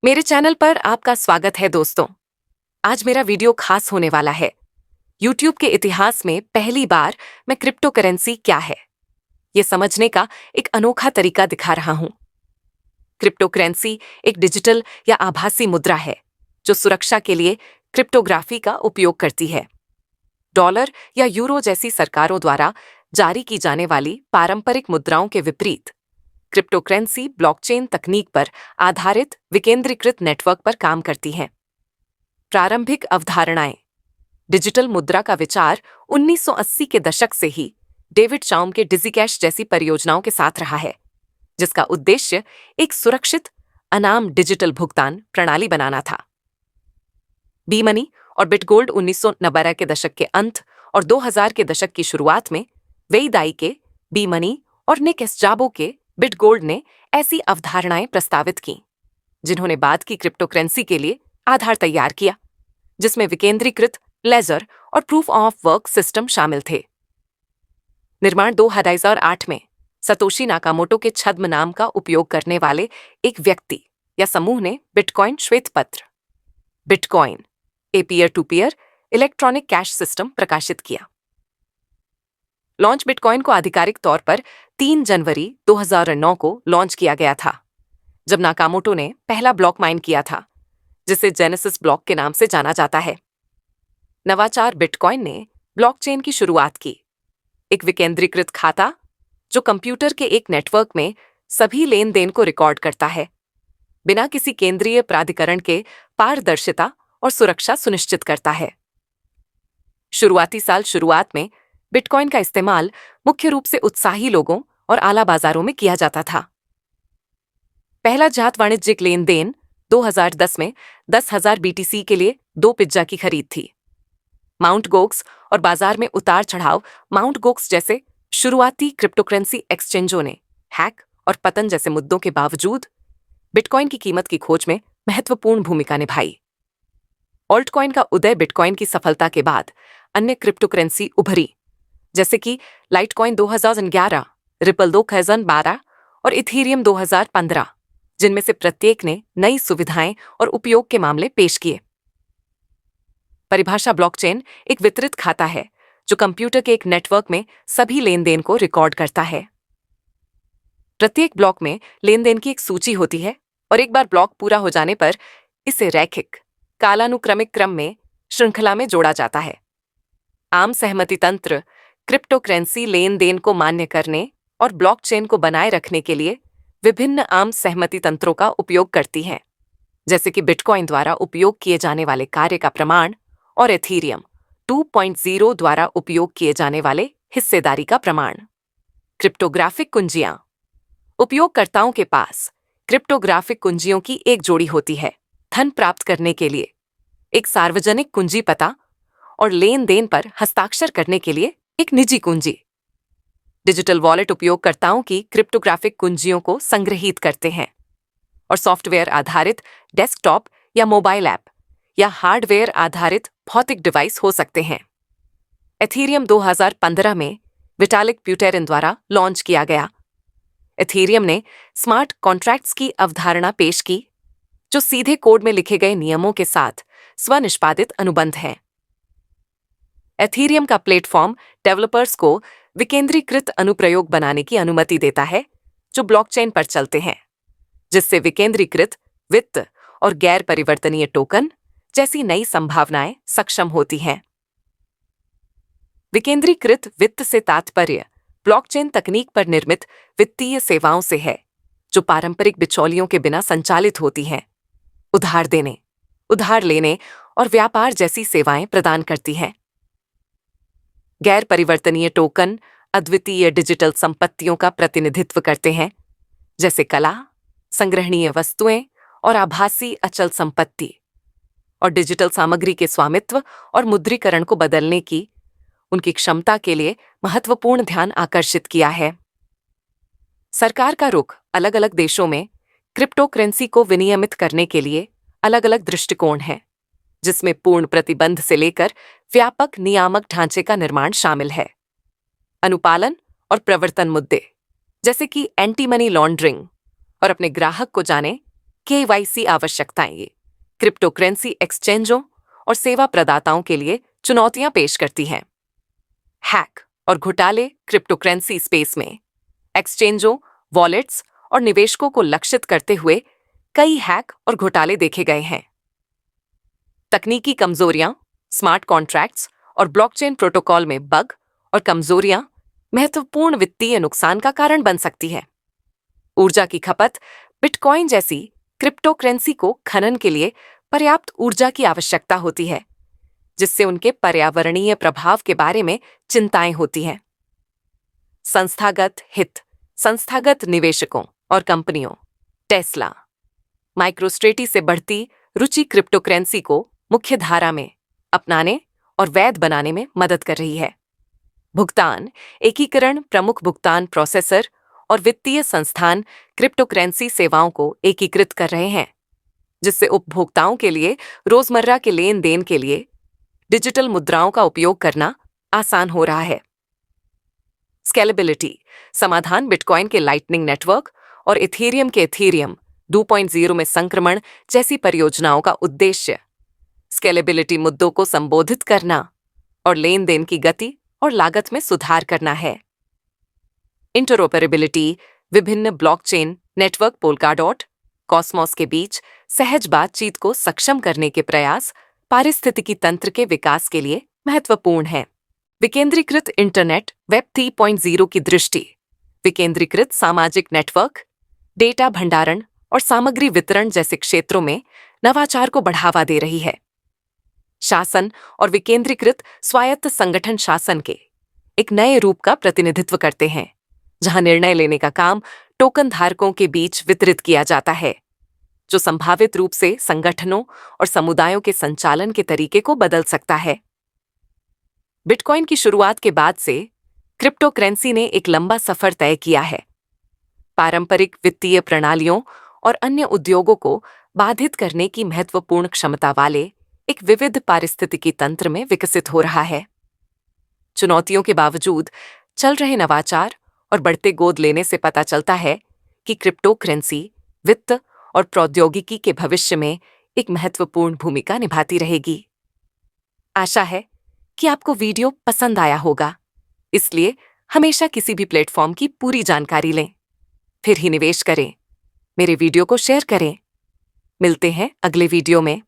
मेरे चैनल पर आपका स्वागत है दोस्तों। आज मेरा वीडियो खास होने वाला है। YouTube के इतिहास में पहली बार मैं क्रिप्टो करेंसी क्या है, ये समझने का एक अनोखा तरीका दिखा रहा हूं। क्रिप्टो करेंसी एक डिजिटल या आभासी मुद्रा है जो सुरक्षा के लिए क्रिप्टोग्राफी का उपयोग करती है। डॉलर या यूरो जैसी सरकारों द्वारा जारी की जाने वाली पारंपरिक मुद्राओं के विपरीत क्रिप्टो करेंसी ब्लॉकचेन तकनीक पर आधारित विकेंद्रीकृत नेटवर्क पर काम करती हैं। प्रारंभिक अवधारणाएं। डिजिटल मुद्रा का विचार 1980 के दशक से ही डेविड चाउम के डिजीकैश जैसी परियोजनाओं के साथ रहा है, जिसका उद्देश्य एक सुरक्षित अनाम डिजिटल भुगतान प्रणाली बनाना था। बी मनी और बिटगोल्ड 1990 के दशक के अंत और 2000 के दशक की शुरुआत में वेई दाई के बी मनी और निक एस्जाबो के बिटगोल्ड ने ऐसी अवधारणाएं प्रस्तावित की, जिन्होंने बाद की क्रिप्टो करेंसी के लिए आधार तैयार किया, जिसमें विकेंद्रीकृत लेजर और प्रूफ ऑफ वर्क सिस्टम शामिल थे। निर्माण 2008 में सतोशी नाकामोटो के छद्म नाम का उपयोग करने वाले एक व्यक्ति या समूह ने बिटकॉइन श्वेत पत्र Bitcoin a peer to peer electronic cash system प्रकाशित किया। लॉन्च बिटकॉइन को आधिकारिक तौर पर 3 जनवरी 2009 को लॉन्च किया गया था, जब नाकामोटो ने पहला ब्लॉक माइन किया था, जिसे जेनेसिस ब्लॉक के नाम से जाना जाता है। नवाचार बिटकॉइन ने ब्लॉकचेन की शुरुआत की, एक विकेंद्रीकृत खाता जो कंप्यूटर के एक नेटवर्क में सभी लेन देन को रिकॉर्ड करता है, बिना किसी केंद्रीय प्राधिकरण के पारदर्शिता और सुरक्षा सुनिश्चित करता है। शुरुआती साल शुरुआत में बिटकॉइन का इस्तेमाल मुख्य रूप से उत्साही लोगों और आला बाजारों में किया जाता था। पहला जात वाणिज्यिक लेन देन 2010 में 10,000 BTC के लिए 2 पिज्जा की खरीद थी। माउंट गोक्स और बाजार में उतार चढ़ाव माउंट गोक्स जैसे शुरुआती क्रिप्टोकरेंसी एक्सचेंजों ने हैक और पतन जैसे मुद्दों के बावजूद बिटकॉइन की कीमत की खोज में महत्वपूर्ण भूमिका निभाई। ऑल्टकॉइन का उदय बिटकॉइन की सफलता के बाद अन्य क्रिप्टोकरेंसी उभरी, जैसे कि लाइटकॉइन 2011, रिपल 2012 और इथीरियम 2015, जिनमें से प्रत्येक ने नई सुविधाएं और उपयोग के मामले पेश किए। परिभाषा ब्लॉकचेन एक वितरित खाता है जो कंप्यूटर के एक नेटवर्क में सभी लेन देन को रिकॉर्ड करता है। प्रत्येक ब्लॉक में लेन देन की एक सूची होती है और एक बार ब्लॉक पूरा हो जाने पर इसे रैखिक कालानुक्रमिक क्रम में श्रृंखला में जोड़ा जाता है। आम सहमति तंत्र क्रिप्टोकरेंसी लेन देन को मान्य करने और ब्लॉकचेन को बनाए रखने के लिए विभिन्न आम सहमति तंत्रों का उपयोग करती हैं, जैसे कि बिटकॉइन द्वारा उपयोग किए जाने वाले कार्य का प्रमाण और एथीरियम 2.0 द्वारा उपयोग किए जाने वाले हिस्सेदारी का प्रमाण। क्रिप्टोग्राफिक कुंजियां। उपयोगकर्ताओं के पास क्रिप्टोग्राफिक कुंजियों की एक जोड़ी होती है, धन प्राप्त करने के लिए एक सार्वजनिक कुंजी पता और लेन देन पर हस्ताक्षर करने के लिए एक निजी कुंजी। डिजिटल वॉलेट उपयोगकर्ताओं की क्रिप्टोग्राफिक कुंजियों को संग्रहीत करते हैं और सॉफ्टवेयर आधारित डेस्कटॉप या मोबाइल ऐप या हार्डवेयर आधारित भौतिक डिवाइस हो सकते हैं। एथीरियम 2015 में विटालिक ब्यूटेरिन द्वारा लॉन्च किया गया। एथीरियम ने स्मार्ट कॉन्ट्रैक्ट्स की अवधारणा पेश की, जो सीधे कोड में लिखे गए नियमों के साथ स्वनिष्पादित अनुबंध हैं। एथीरियम का प्लेटफॉर्म डेवलपर्स को विकेंद्रीकृत अनुप्रयोग बनाने की अनुमति देता है जो ब्लॉकचेन पर चलते हैं, जिससे विकेंद्रीकृत वित्त और गैर परिवर्तनीय टोकन जैसी नई संभावनाएं सक्षम होती हैं। विकेंद्रीकृत वित्त से तात्पर्य ब्लॉकचेन तकनीक पर निर्मित वित्तीय सेवाओं से है, जो पारंपरिक बिचौलियों के बिना संचालित होती हैं, उधार देने, उधार लेने और व्यापार जैसी सेवाएं प्रदान करती हैं। गैर परिवर्तनीय टोकन अद्वितीय डिजिटल संपत्तियों का प्रतिनिधित्व करते हैं, जैसे कला, संग्रहणीय वस्तुएं और आभासी अचल संपत्ति, और डिजिटल सामग्री के स्वामित्व और मुद्रीकरण को बदलने की उनकी क्षमता के लिए महत्वपूर्ण ध्यान आकर्षित किया है। सरकार का रुख अलग अलग देशों में क्रिप्टो करेंसी को विनियमित करने के लिए अलग अलग दृष्टिकोण है, जिसमें पूर्ण प्रतिबंध से लेकर व्यापक नियामक ढांचे का निर्माण शामिल है। अनुपालन और प्रवर्तन मुद्दे, जैसे कि एंटी मनी लॉन्ड्रिंग और अपने ग्राहक को जाने KYC आवश्यकताएं क्रिप्टो करेंसी एक्सचेंजों और सेवा प्रदाताओं के लिए चुनौतियां पेश करती हैं। हैक और घोटाले क्रिप्टो करेंसी स्पेस में एक्सचेंजों, वॉलेट्स और निवेशकों को लक्षित करते हुए कई हैक और घोटाले देखे गए हैं। तकनीकी कमजोरियां, स्मार्ट कॉन्ट्रैक्ट्स और ब्लॉकचेन प्रोटोकॉल में बग और कमजोरियां महत्वपूर्ण वित्तीय नुकसान का कारण बन सकती है। ऊर्जा की खपत बिटकॉइन जैसी क्रिप्टो करेंसी को खनन के लिए पर्याप्त ऊर्जा की आवश्यकता होती है, जिससे उनके पर्यावरणीय प्रभाव के बारे में चिंताएं होती हैं। संस्थागत हित संस्थागत निवेशकों और कंपनियों टेस्ला, माइक्रोस्ट्रेटी से बढ़ती रुचि क्रिप्टो करेंसी को मुख्य धारा में अपनाने और वैध बनाने में मदद कर रही है। भुगतान एकीकरण प्रमुख भुगतान प्रोसेसर और वित्तीय संस्थान क्रिप्टो करेंसी सेवाओं को एकीकृत कर रहे हैं, जिससे उपभोक्ताओं के लिए रोजमर्रा के लेन देन के लिए डिजिटल मुद्राओं का उपयोग करना आसान हो रहा है। स्केलेबिलिटी समाधान बिटकॉइन के लाइटनिंग नेटवर्क और इथेरियम के इथेरियम 2.0 में संक्रमण जैसी परियोजनाओं का उद्देश्य स्केलेबिलिटी मुद्दों को संबोधित करना और लेन देन की गति और लागत में सुधार करना है। इंटरऑपरेबिलिटी विभिन्न ब्लॉकचेन नेटवर्क पोल्काडॉट, कॉस्मोस के बीच सहज बातचीत को सक्षम करने के प्रयास पारिस्थितिकी तंत्र के विकास के लिए महत्वपूर्ण है। विकेंद्रीकृत इंटरनेट वेब 3.0 की दृष्टि विकेंद्रीकृत सामाजिक नेटवर्क, डेटा भंडारण और सामग्री वितरण जैसे क्षेत्रों में नवाचार को बढ़ावा दे रही है। शासन और विकेंद्रीकृत स्वायत्त संगठन शासन के एक नए रूप का प्रतिनिधित्व करते हैं, जहां निर्णय लेने का काम टोकन धारकों के बीच वितरित किया जाता है, जो संभावित रूप से संगठनों और समुदायों के संचालन के तरीके को बदल सकता है। बिटकॉइन की शुरुआत के बाद से क्रिप्टो करेंसी ने एक लंबा सफर तय किया है। पारंपरिक वित्तीय प्रणालियों और अन्य उद्योगों को बाधित करने की महत्वपूर्ण क्षमता वाले एक विविध पारिस्थितिकी तंत्र में विकसित हो रहा है। चुनौतियों के बावजूद चल रहे नवाचार और बढ़ते गोद लेने से पता चलता है कि क्रिप्टो करेंसी वित्त और प्रौद्योगिकी के भविष्य में एक महत्वपूर्ण भूमिका निभाती रहेगी। आशा है कि आपको वीडियो पसंद आया होगा, इसलिए हमेशा किसी भी प्लेटफॉर्म की पूरी जानकारी लें, फिर ही निवेश करें। मेरे वीडियो को शेयर करें। मिलते हैं अगले वीडियो में।